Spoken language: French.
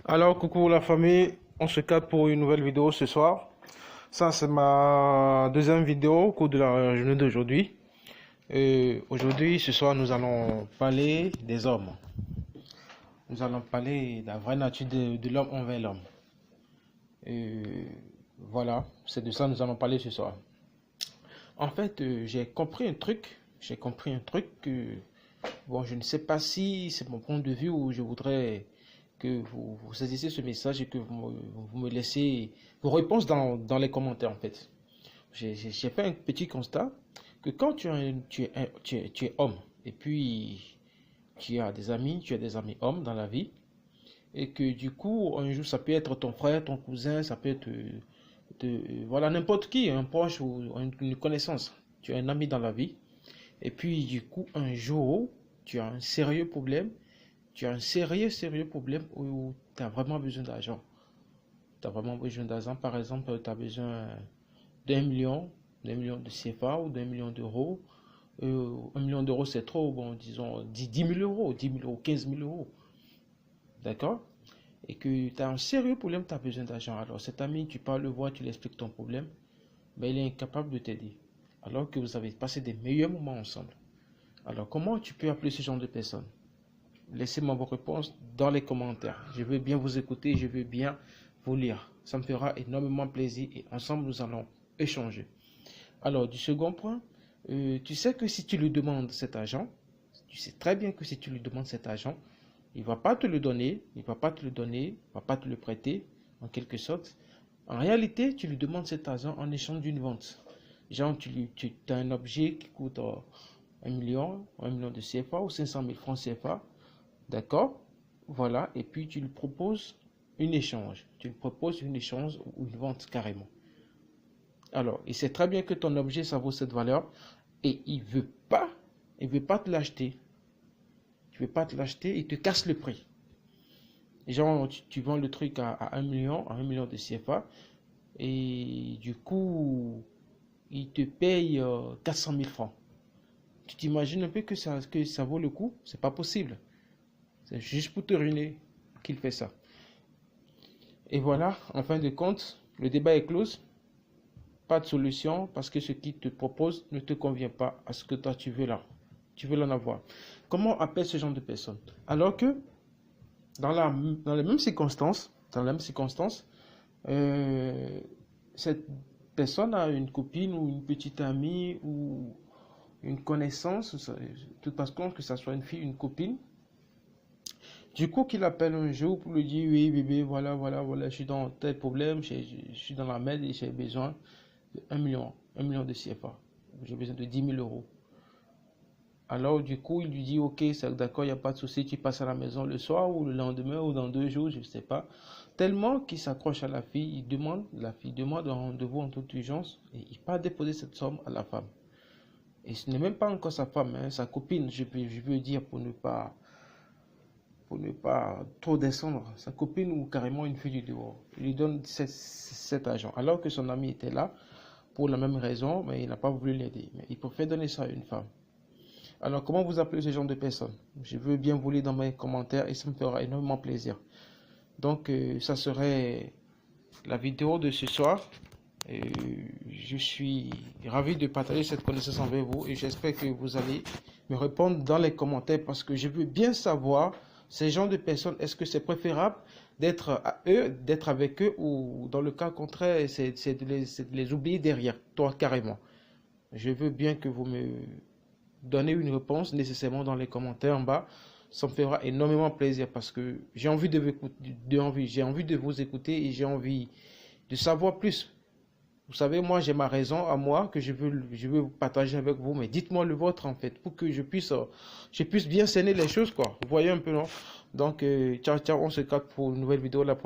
Alors, coucou la famille, on se capte pour une nouvelle vidéo ce soir. Ça, c'est ma deuxième vidéo au cours de la journée d'aujourd'hui. Aujourd'hui, ce soir, nous allons parler des hommes. Nous allons parler de la vraie nature de l'homme envers l'homme. Voilà, c'est de ça que nous allons parler ce soir. En fait, j'ai compris un truc. Bon, je ne sais pas si c'est mon point de vue ou je voudrais que vous saisissez ce message et que vous me laissez vos réponses dans les commentaires en fait. J'ai fait un petit constat que quand tu es homme et puis tu as des amis hommes dans la vie et que du coup un jour ça peut être ton frère, ton cousin, ça peut être voilà n'importe qui, un proche ou une connaissance. Tu as un ami dans la vie et puis du coup un jour tu as un sérieux problème. Tu as un sérieux problème où tu as vraiment besoin d'argent. Tu as vraiment besoin d'argent. Par exemple, tu as besoin d'un million de CFA ou d'un million d'euros. 1 million d'euros, c'est trop. Bon, disons 10 000 euros, 10 000 euros, 15 000 euros. D'accord? Et que tu as un sérieux problème, tu as besoin d'argent. Alors, cet ami, tu parles le voir, tu lui expliques ton problème, mais il est incapable de t'aider. Alors que vous avez passé des meilleurs moments ensemble. Alors, comment tu peux appeler ce genre de personne? Laissez-moi vos réponses dans les commentaires. Je veux bien vous écouter, je veux bien vous lire. Ça me fera énormément plaisir et ensemble nous allons échanger. Alors, du second point, tu sais que si tu lui demandes cet argent, tu sais très bien que si tu lui demandes cet argent, il ne va pas te le donner, il ne va pas te le prêter, en quelque sorte. En réalité, tu lui demandes cet argent en échange d'une vente. Genre, tu as un objet qui coûte 1 million de CFA ou 500 000 francs CFA. D'accord? Voilà. Et puis tu lui proposes une échange. Tu lui proposes une échange ou une vente carrément. Alors, il sait très bien que ton objet, ça vaut cette valeur. Et il veut pas te l'acheter. Il veut pas te l'acheter, il te casse le prix. Genre, tu vends le truc à 1 million de CFA. Et du coup, il te paye 400 000 francs. Tu t'imagines un peu que ça vaut le coup? C'est pas possible. C'est juste pour te ruiner qu'il fait ça. Et voilà, en fin de compte, le débat est clos. Pas de solution parce que ce qu'il te propose ne te convient pas à ce que toi tu veux là. Tu veux l'en avoir. Comment appeler ce genre de personne? Alors que dans les mêmes circonstances, cette personne a une copine ou une petite amie ou une connaissance, tout passe compte que ça soit une fille, une copine. Du coup, qu'il appelle un jour pour lui dire, oui, bébé, voilà, je suis dans tel problème, je suis dans la merde et j'ai besoin de 1 million de CFA. J'ai besoin de 10 000 euros. Alors, du coup, il lui dit, ok, c'est d'accord, il n'y a pas de souci, tu passes à la maison le soir ou le lendemain ou dans 2 jours, je ne sais pas. Tellement qu'il s'accroche à la fille, la fille demande un rendez-vous en toute urgence et il part déposer cette somme à la femme. Et ce n'est même pas encore sa femme, hein, sa copine, je veux dire, pour ne pas trop descendre, sa copine ou carrément une fille du dehors. Il lui donne cet argent. Alors que son ami était là, pour la même raison, mais il n'a pas voulu l'aider. Mais il préfère donner ça à une femme. Alors, comment vous appelez ce genre de personnes? Je veux bien vous lire dans mes commentaires et ça me fera énormément plaisir. Donc, ça serait la vidéo de ce soir. Je suis ravi de partager cette connaissance avec vous et j'espère que vous allez me répondre dans les commentaires parce que je veux bien savoir ces gens de personnes, est-ce que c'est préférable d'être avec eux ou dans le cas contraire, c'est de les oublier derrière toi carrément. Je veux bien que vous me donnez une réponse nécessairement dans les commentaires en bas. Ça me fera énormément plaisir parce que j'ai envie de vous écouter et j'ai envie de savoir plus. Vous savez, moi, j'ai ma raison à moi que je veux partager avec vous, mais dites-moi le vôtre, en fait, pour que je puisse bien cerner les choses, quoi. Vous voyez un peu, non? Donc, ciao, on se capte pour une nouvelle vidéo la prochaine.